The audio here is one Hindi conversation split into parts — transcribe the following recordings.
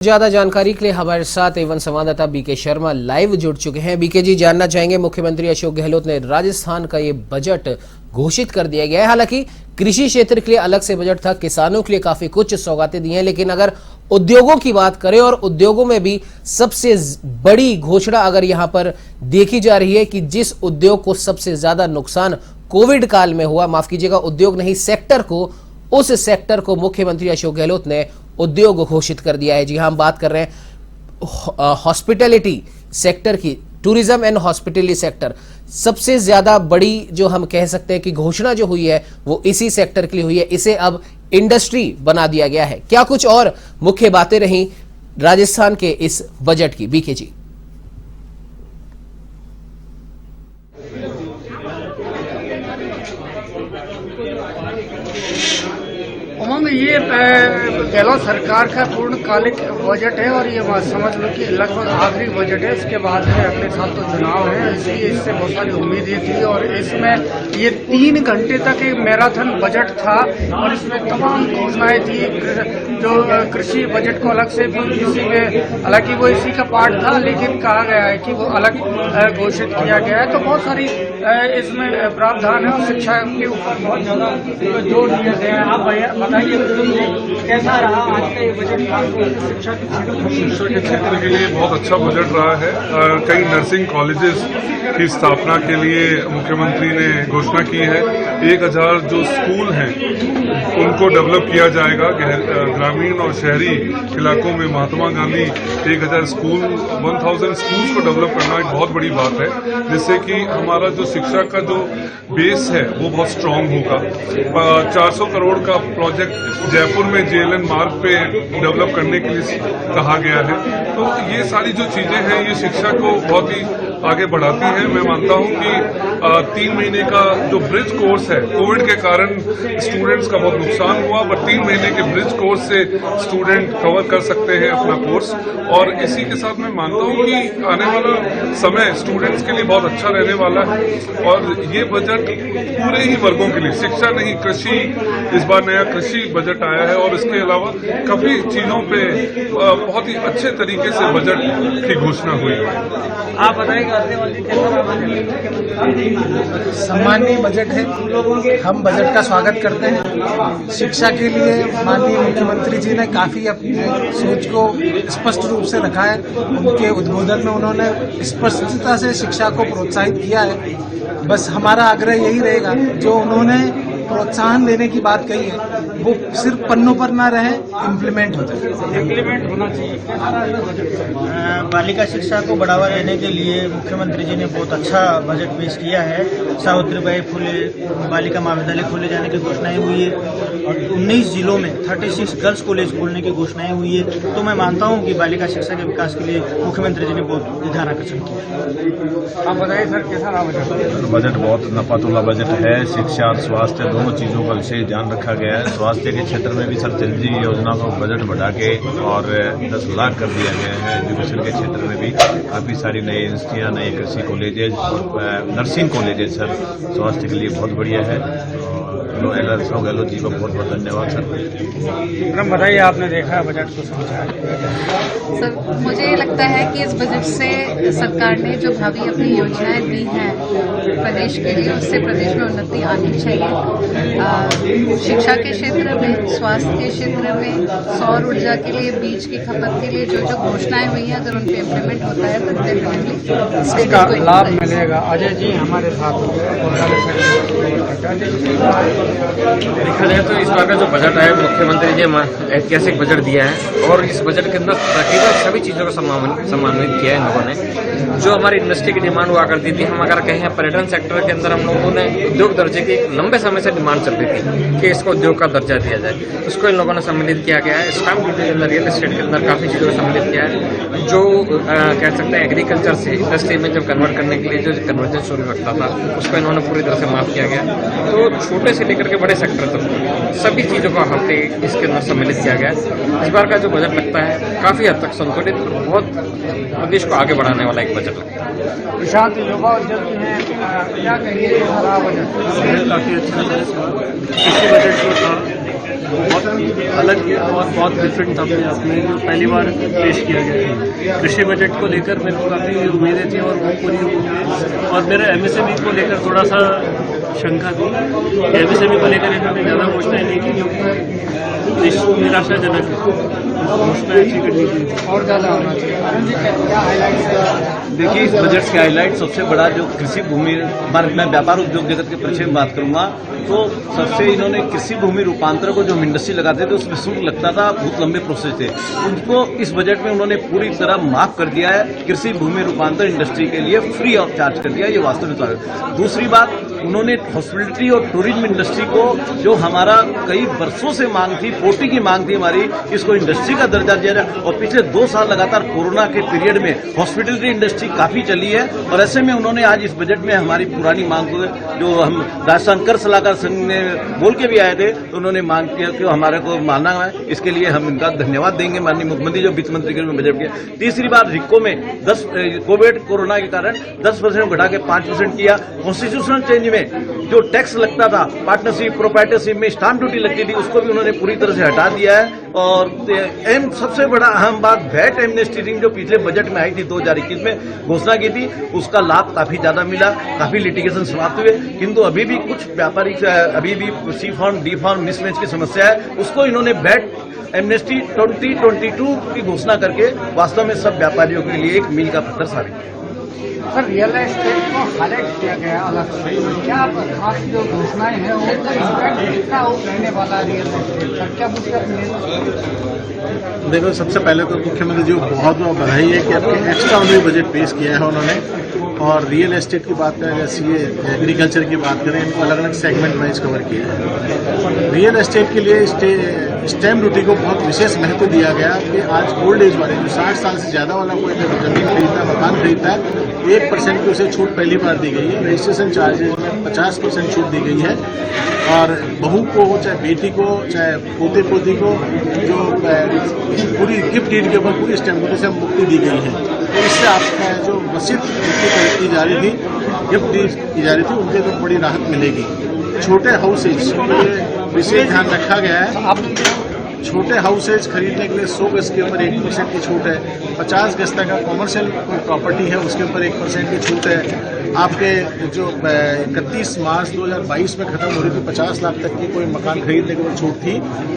ज्यादा जानकारी के लिए हमारे साथ एवं संवाददाता बीके शर्मा लाइव जुड़ चुके हैं। बीके जी, जानना चाहेंगे, मुख्यमंत्री अशोक गहलोत ने राजस्थान का ये बजट घोषित कर दिया गया है। हालांकि कृषि क्षेत्र के लिए अलग से बजट था, किसानों के लिए काफी कुछ सौगातें दी हैं, लेकिन अगर उद्योगों की बात करें और उद्योगों में भी सबसे बड़ी घोषणा अगर यहां पर देखी जा रही है कि जिस उद्योग को सबसे ज्यादा नुकसान कोविड काल में हुआ, माफ कीजिएगा उद्योग नहीं सेक्टर को, उस सेक्टर को मुख्यमंत्री अशोक गहलोत ने उद्योग घोषित कर दिया है। जी हाँ, हम बात कर रहे हैं हॉस्पिटैलिटी सेक्टर की, टूरिज्म एंड हॉस्पिटैलिटी सेक्टर। सबसे ज्यादा बड़ी जो हम कह सकते हैं कि घोषणा जो हुई है वो इसी सेक्टर के लिए हुई है। इसे अब इंडस्ट्री बना दिया गया है। क्या कुछ और मुख्य बातें रही राजस्थान के इस बजट की, बीके जी? उमंग, ये गहलोत सरकार का पूर्णकालिक बजट है और ये समझ लो कि लगभग आखिरी बजट है। इसके बाद है अगले साल तो चुनाव है, इसलिए इससे बहुत सारी उम्मीदें थी और इसमें ये 3 घंटे तक एक मैराथन बजट था और इसमें तमाम घोषणाएं थी। जो कृषि बजट को अलग से भी इसी में, हालांकि वो इसी का पार्ट था, लेकिन कहा गया है कि वो अलग घोषित किया गया है। तो बहुत सारी इसमें प्रावधान है और शिक्षा के ऊपर बहुत ज्यादा जोर दिया गया है। आप बताइए कैसा रहा आज का ये बजट? शिक्षा के क्षेत्र के लिए बहुत अच्छा बजट रहा है। कई नर्सिंग कॉलेजेस की स्थापना के लिए मुख्यमंत्री ने घोषणा की है। 1000 जो स्कूल हैं उनको डेवलप किया जाएगा। ग्रामीण और शहरी इलाकों में महात्मा गांधी 1000 स्कूल, 1000 स्कूल्स को डेवलप करना एक बहुत बड़ी बात है, जिससे कि हमारा जो शिक्षा का जो बेस है वो बहुत स्ट्रांग होगा। 400 करोड़ का प्रोजेक्ट जयपुर में JLN मार्ग पे डेवलप करने के लिए कहा गया है। तो ये सारी जो चीजें हैं ये शिक्षा को बहुत ही आगे बढ़ाती है। मैं मानता हूं कि 3 महीने का जो ब्रिज कोर्स है, कोविड के कारण स्टूडेंट्स का बहुत नुकसान हुआ, बट 3 महीने के ब्रिज कोर्स से स्टूडेंट कवर कर सकते हैं अपना कोर्स। और इसी के साथ मैं मानता हूं कि आने वाला समय स्टूडेंट्स के लिए बहुत अच्छा रहने वाला है। और ये बजट पूरे ही वर्गों के लिए, शिक्षा नहीं, कृषि, इस बार नया कृषि बजट आया है और इसके अलावा काफी चीजों पे बहुत ही अच्छे तरीके से बजट की घोषणा हुई है। आप बताइए सम्मानीय बजट है, हम बजट का स्वागत करते हैं। शिक्षा के लिए माननीय मुख्यमंत्री जी ने काफी अपनी सोच को स्पष्ट रूप से रखा है। उनके उद्बोधन में उन्होंने स्पष्टता से शिक्षा को प्रोत्साहित किया है। बस हमारा आग्रह यही रहेगा, जो उन्होंने प्रोत्साहन देने की बात कही है वो सिर्फ पन्नों पर ना रहे, इम्प्लीमेंट हो जाए, इम्प्लीमेंट होना चाहिए। बालिका शिक्षा को बढ़ावा देने के लिए मुख्यमंत्री जी ने बहुत अच्छा बजट पेश किया है। सावित्रीबाई फुले बालिका महाविद्यालय खोले जाने की घोषणाएं हुई है और 19 जिलों में 36 गर्ल्स कॉलेज खोलने की घोषणाएं हुई है। तो मैं मानता हूं कि बालिका शिक्षा के विकास के लिए मुख्यमंत्री जी ने बहुत ध्यान आकर्षण किया। आप बताइए सर, कैसा रहा बजट? बजट बहुत नफातुल्ला बजट है। शिक्षा और स्वास्थ्य दोनों चीजों का विशेष ध्यान रखा गया है। स्वास्थ्य के क्षेत्र में भी सर चिरंजीवी योजना का बजट बढ़ा के और 10 लाख कर दिया गया है। एजुकेशन के क्षेत्र में भी काफी सारी नई यूनिवर्सिटियां, नए कृषि कॉलेजेस और नर्सिंग कॉलेजेस सर स्वास्थ्य के लिए बहुत बढ़िया है। अशोक गहलोत जी को बहुत बहुत धन्यवाद सर। बताइए, आपने देखा बजट को समझा? सर, मुझे लगता है कि इस बजट से सरकार ने जो भावी अपनी योजनाएं दी हैं प्रदेश के लिए, उससे प्रदेश में उन्नति आनी चाहिए। शिक्षा के क्षेत्र में, स्वास्थ्य के क्षेत्र में, सौर ऊर्जा के लिए, बीज की खपत के लिए जो जो घोषणाएं हुई हैं, अगर उन पर इम्प्लीमेंट होता है तो डेफिनेटली इसका लाभ मिलेगा। अजय जी हमारे साथ देखा जाए तो इस बार का जो बजट है, मुख्यमंत्री जी ऐतिहासिक बजट दिया है और इस बजट के अंदर तकरीबन सभी चीजों का सम्मानित किया है इन लोगों ने। जो हमारी इंडस्ट्री की डिमांड हुआ करती थी, हम अगर कहें पर्यटन सेक्टर के अंदर हम लोगों ने उद्योग दर्जे की लंबे समय से डिमांड चल रही थी कि इसको उद्योग का दर्जा दिया जाए, उसको इन लोगों ने सम्मिलित किया गया है। स्टाम्प ड्यूटी के अंदर, रियल एस्टेट के अंदर काफी चीजों को सम्मिलित किया है। जो कह सकते हैं एग्रीकल्चर से इंडस्ट्री में जब कन्वर्ट करने के लिए जो कन्वर्जन शुरू रखता था, उसको इन्होंने पूरी तरह से माफ किया गया। तो छोटे से लेकर लेकर के बड़े सेक्टर तक सभी चीज़ों का हमने इसके अंदर सम्मिलित किया गया है। इस बार का जो बजट लगता है काफ़ी हद तक संतुलित और बहुत प्रदेश को आगे बढ़ाने वाला एक बजट लगता है। प्रशांत युवा उद्योग हैं, क्या कहिए हरा बजट? काफ़ी अच्छा था इस बार। पिछले बजट जो था बहुत अलग और बहुत डिफरेंट था अपने आप में, जो पहली बार पेश किया गया है। कृषि बजट को लेकर मेरे को काफ़ी उम्मीदें थी और वो पूरी हुई हैं। और मेरे एमएसएमई को लेकर थोड़ा सा शंका थी। एमएसएमई को लेकर इन्होंने ज़्यादा घोषणाएं नहीं की, क्योंकि निराशाजनक है। घोषणाएं अच्छी करनी चाहिए और ज़्यादा होना चाहिए। अरुण जी, क्या हाईलाइट्स? देखिए, इस बजट के हाईलाइट सबसे बड़ा जो कृषि भूमि, मैं व्यापार उद्योग जगत के परिचय में बात करूंगा तो सबसे इन्होंने कृषि भूमि रूपांतर को जो हम इंडस्ट्री लगाते थे उसमें शुल्क लगता था, बहुत लंबे प्रोसेस थे, उनको इस बजट में उन्होंने पूरी तरह माफ कर दिया है। कृषि भूमि रूपांतर इंडस्ट्री के लिए फ्री ऑफ चार्ज कर दिया, ये वास्तव में स्वागत। दूसरी बात, उन्होंने हॉस्पिटलिटी और टूरिज्म इंडस्ट्री को, जो हमारा कई वर्षों से मांग थी, 40 की मांग थी हमारी, इसको इंडस्ट्री का दर्जा दिया जाए। और पिछले 2 साल लगातार कोरोना के पीरियड में हॉस्पिटलिटी इंडस्ट्री काफी चली है और ऐसे में उन्होंने आज इस बजट में हमारी पुरानी मांग को, जो हम राजस्थान कर सलाहकार संघ में बोल के भी आए थे, तो उन्होंने मांग किया कि हमारे को माना है। इसके लिए हम इनका धन्यवाद देंगे माननीय मुख्यमंत्री जो वित्त मंत्री के रूप में बजट किया। तीसरी बार रिको में 10 कोरोना के कारण 10% घटा के 5% किया। कॉन्स्टिट्यूशनल चेंज में जो टैक्स लगता था, पार्टनरशिप प्रोप्राइटरशिप में स्टाम्प ड्यूटी लगती थी, उसको भी उन्होंने पूरी तरह से हटा दिया है। और सबसे बड़ा अहम बात, वैट एमनेस्टी जो पिछले बजट में आई थी 2021 में घोषणा की थी, उसका लाभ काफी ज्यादा मिला, काफी लिटिगेशन समाप्त हुए, किंतु अभी भी कुछ व्यापारी अभी भी सी फॉर्म डी फॉर्म मिसमैच की समस्या है, उसको इन्होंने वैट एमनेस्टी 2022 की घोषणा करके वास्तव में सब व्यापारियों के लिए एक मील का पत्थर साबित किया। सर, रियल एस्टेट को हाईलाइट किया गया अलग से, क्या खास जो घोषणाएं हैं वो इम्पैक्ट कितना हो रहने वाला रियल एस्टेट का, क्या कुछ देखो, सबसे पहले तो मुख्यमंत्री जी को बहुत बहुत बधाई है कि अपने एक्स्ट्राऑर्डिनरी बजट पेश किया है उन्होंने। और रियल एस्टेट की बात करें, जैसे ये एग्रीकल्चर की बात करें, इनको अलग अलग सेगमेंट वाइज कवर किया है। रियल एस्टेट के लिए स्टैम्प ड्यूटी को बहुत विशेष महत्व दिया गया कि आज ओल्ड एज वाले जो 60 साल से ज़्यादा वाला कोई जमीन खरीदता है, मकान खरीदता है, 1% की उसे छूट पहली बार दी गई है। रजिस्ट्रेशन चार्जेज में 50% छूट दी गई है। और बहू को, चाहे बेटी को, चाहे पोते पोती को, जो पूरी गिफ्ट डीड के ऊपर पूरी स्टैम्प ड्यूटी से मुक्ति दी गई है। तो इससे आपका जो वसीयत की जा रही थी, गिफ्ट डीड की जा रही थी, उनके तो बड़ी राहत मिलेगी। छोटे हाउसेज के लिए विशेष ध्यान रखा गया है। छोटे हाउसेज खरीदने के लिए 100 गज के ऊपर 1% की छूट है। 50 गज तक का कॉमर्शियल कोई प्रॉपर्टी है उसके ऊपर 1% की छूट है। आपके जो 31 मार्च 2022 में खत्म हो रही थी 50 लाख तक की कोई मकान खरीदने के ऊपर छूट थी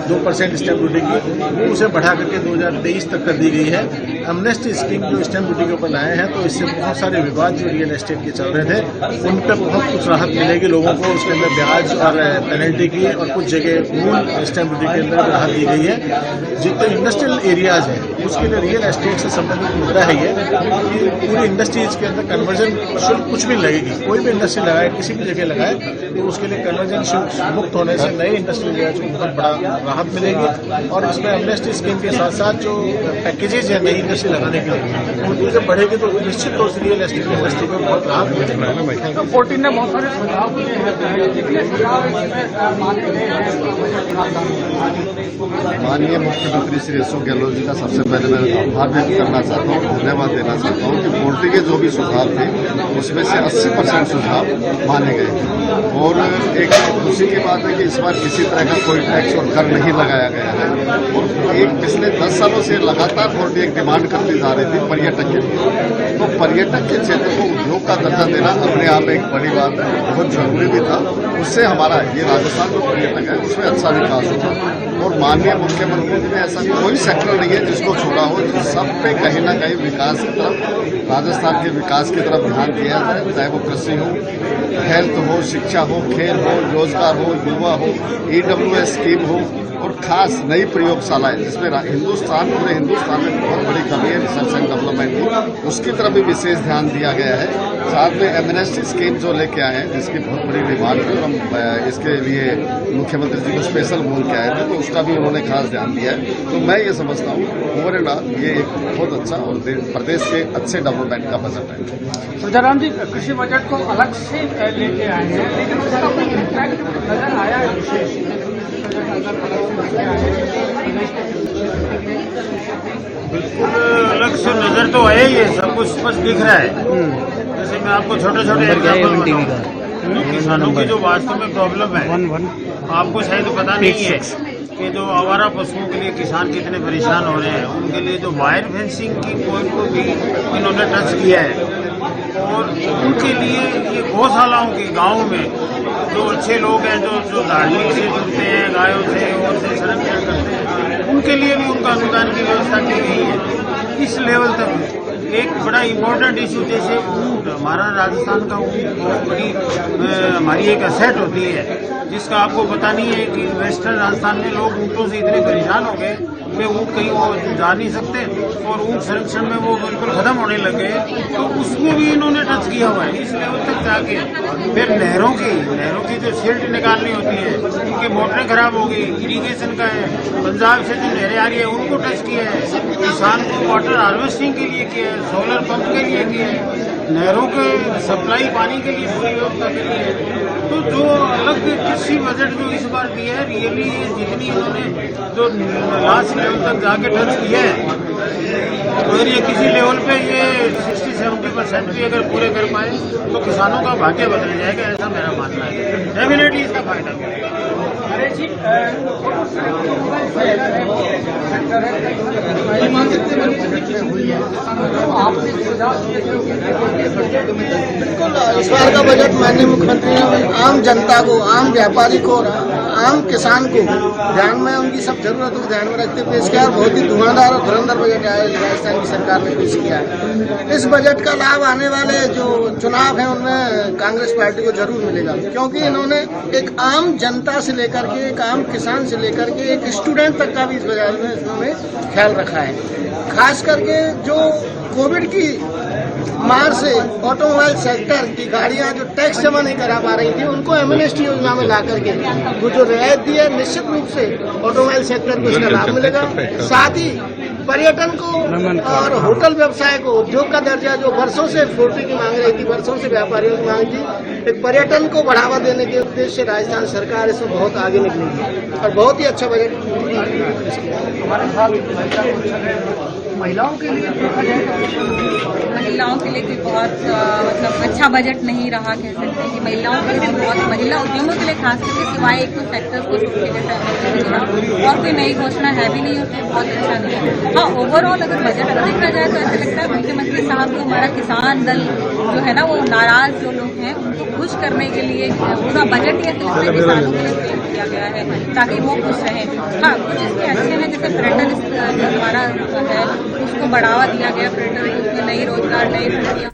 2% स्टैम्प ड्यूटी की, वो उसे बढ़ा करके 2023 तक कर दी गई है। एमनेस्टी स्कीम जो स्टैम्प ड्यूटी के ऊपर लाए हैं, तो इससे बहुत सारे विवाद जो रियल एस्टेट के चल रहे थे उन पर बहुत कुछ राहत मिलेगी लोगों को। उसके अंदर ब्याज और पेनल्टी की और कुछ जगह मूल स्टैम्प ड्यूटी के अंदर राहत दी गई है। जितने इंडस्ट्रियल एरियाज हैं उसके लिए रियल एस्टेट से संबंधित मुद्दा है ये कि पूरी इंडस्ट्रीज के अंदर कन्वर्जन शुल्क कुछ भी लगेगी। कोई भी इंडस्ट्री लगाए, किसी भी जगह लगाए, तो उसके लिए कन्वर्जन शुल्क मुक्त होने से नए इंडस्ट्रियल एरियाज को बहुत बड़ा राहत मिलेगी। और इसमें एमनेस्टी स्कीम के साथ साथ जो पैकेजेज है नई इंडस्ट्री लगाने के लिए, वो जब बढ़ेगी तो निश्चित तौर से रियल एस्टेट इंडस्ट्री को बहुत राहत मिलेगी। तो 14 ने बहुत सारे सुझाव दिए हैं, कितने सुझाव इसमें माने गए हैं? माननीय मुख्यमंत्री श्री अशोक गहलोत जी का सबसे पहले मैं आभार व्यक्त करना चाहता हूँ, धन्यवाद देना चाहता हूँ कि पोल्ट्री के जो भी सुझाव थे उसमें से 80% सुझाव माने गए थे। और एक खुशी की बात है कि इस बार किसी तरह का कोई टैक्स और कर नहीं लगाया गया है। और एक पिछले 10 सालों से लगातार पोल्ट्री एक डिमांड करती जा रही थी पर्यटक के लिए, तो पर्यटक के क्षेत्र को उद्योग का दर्जा देना अपने आप एक बड़ी बात है, बहुत जरूरी भी था। उससे हमारा ये राजस्थान जो पर्यटक है उसमें अच्छा विकास होगा। और माननीय मुख्यमंत्री जी ने ऐसा कोई सेक्टर नहीं है जिसको छोड़ा हो, सब पे कहीं ना कहीं विकास की तरफ, राजस्थान के विकास की तरफ ध्यान दिया जाए, चाहे वो कृषि हो, हेल्थ हो, शिक्षा हो, खेल हो, रोजगार हो, युवा हो, EWS स्कीम हो, और खास नई प्रयोगशालाएं जिसमें हिंदुस्तान, पूरे हिंदुस्तान में बहुत बड़ी बड़ी कमी है रिसर्च एंड डेवलपमेंट की, उसकी तरफ भी विशेष ध्यान दिया गया है। साथ में एमनेस्टी स्कीम जो लेके आए हैं जिसकी बहुत बड़ी डिमांड है, और हम इसके लिए मुख्यमंत्री जी को स्पेशल बोल के आए थे, तो उसका भी उन्होंने खास ध्यान दिया है। तो मैं ये समझता हूँ ओवर एंड ऑल ये एक बहुत अच्छा और प्रदेश के अच्छे डेवलपमेंट का बजट है। तो जयराम जी, कृषि बजट को अलग से लेके आए हैं, लेकिन उसका कोई इम्पैक्ट नजर आया है विशेष? बिल्कुल अलग से नजर तो है ही है, सब कुछ स्पष्ट दिख रहा है। जैसे मैं आपको छोटे छोटे एग्जाम्पल बताऊं, किसानों की जो वास्तव में प्रॉब्लम है, आपको शायद पता नहीं है कि जो आवारा पशुओं के लिए किसान कितने परेशान हो रहे हैं। उनके लिए जो वायर फेंसिंग की पॉइंट को भी इन्होंने टच किया है, और उनके लिए ये गौशालाओं के गाँव में जो अच्छे लोग हैं, जो धार्मिक से जुड़ते हैं, गायों से और से संरक्षण करते हैं, उनके लिए भी उनका अनुदान की व्यवस्था की गई है। इस लेवल तक एक बड़ा इम्पोर्टेंट इशू जैसे ऊँट, हमारा राजस्थान का ऊँट बहुत बड़ी हमारी एक असेट होती है, जिसका आपको पता नहीं है कि वेस्टर्न राजस्थान में लोग ऊँटों से इतने परेशान हो गए कि ऊँट कहीं वो जा नहीं सकते, और ऊँट संरक्षण में वो बिल्कुल खत्म होने लगे। तो उसको भी इन्होंने टच किया हुआ है इस लेवल तक जाके। फिर नहरों की जो सिल्ट निकालनी होती है, उनकी मोटरें खराब हो गई, इरीगेशन का है, पंजाब से जो नहरें आ रही है उनको टच किया है, किसान को वाटर हार्वेस्टिंग के लिए किया है, सोलर पंप के लिए किया है, नहरों के सप्लाई पानी के लिए पूरी व्यवस्था के लिए। तो जो अलग कृषि बजट जो इस बार दिया है, रियली जितनी इन्होंने जो लास्ट लेवल तक जाके टच किया है, तो अगर ये किसी लेवल पे ये 60-70% भी अगर पूरे कर पाए तो किसानों का भाग्य बदल जाएगा, ऐसा मेरा मानना है। डेफिनेटली इसका फायदा मिलेगा। बिल्कुल, इस बार का बजट माननीय मुख्यमंत्री ने आम जनता को, आम व्यापारी को, आम किसान को ध्यान में, उनकी सब जरूरतों को ध्यान में रखते हुए पेश किया। बहुत ही धुआंधार और धुरंधर बजट राजस्थान की सरकार ने पेश किया है। इस बजट का लाभ आने वाले जो चुनाव हैं उनमें कांग्रेस पार्टी को जरूर मिलेगा, क्योंकि इन्होंने एक आम जनता से लेकर के, एक आम किसान से लेकर के एक स्टूडेंट तक का भी इस बजट में इन्होंने ख्याल रखा है। खास करके जो कोविड की मार से ऑटोमोबाइल सेक्टर की गाड़ियां जो टैक्स जमा नहीं करा पा रही थी, उनको एमनेस्टी योजना में ला करके वो जो रियायत दी है, निश्चित रूप से ऑटोमोबाइल सेक्टर को इसका लाभ मिलेगा। साथ ही पर्यटन को और होटल व्यवसाय को, उद्योग का दर्जा जो वर्षों से फोर्टी की मांग रही थी, वर्षों से व्यापारियों की मांग थी, एक पर्यटन को बढ़ावा देने के उद्देश्य से राजस्थान सरकार इसमें बहुत आगे निकली है और बहुत ही अच्छा बजट हमारे साथ महिलाओं के लिए देखा जाए तो महिलाओं के लिए कोई बहुत मतलब अच्छा बजट नहीं रहा, कह सकते हैं कि महिलाओं के लिए बहुत, महिला उद्यमों के लिए खास करके सिवाय एक तो सेक्टर्स को छूट के जैसे और कोई नई घोषणा है भी नहीं होती, बहुत अच्छा नहीं है। हाँ, ओवरऑल अगर बजट देखा जाए तो ऐसा लगता है मुख्यमंत्री साहब को हमारा किसान दल जो है ना, वो नाराज जो लोग हैं उनको खुश करने के लिए पूरा बजट ये सिलसिले किसानों के लिए फ्रेम किया गया है ताकि वो खुश रहें। हाँ, कुछ इसके अच्छे हैं, जैसे पर्यटन जो हमारा है उसको बढ़ावा दिया गया, पर्यटन उसमें नई रोजगार, नई फैक्ट्रियाँ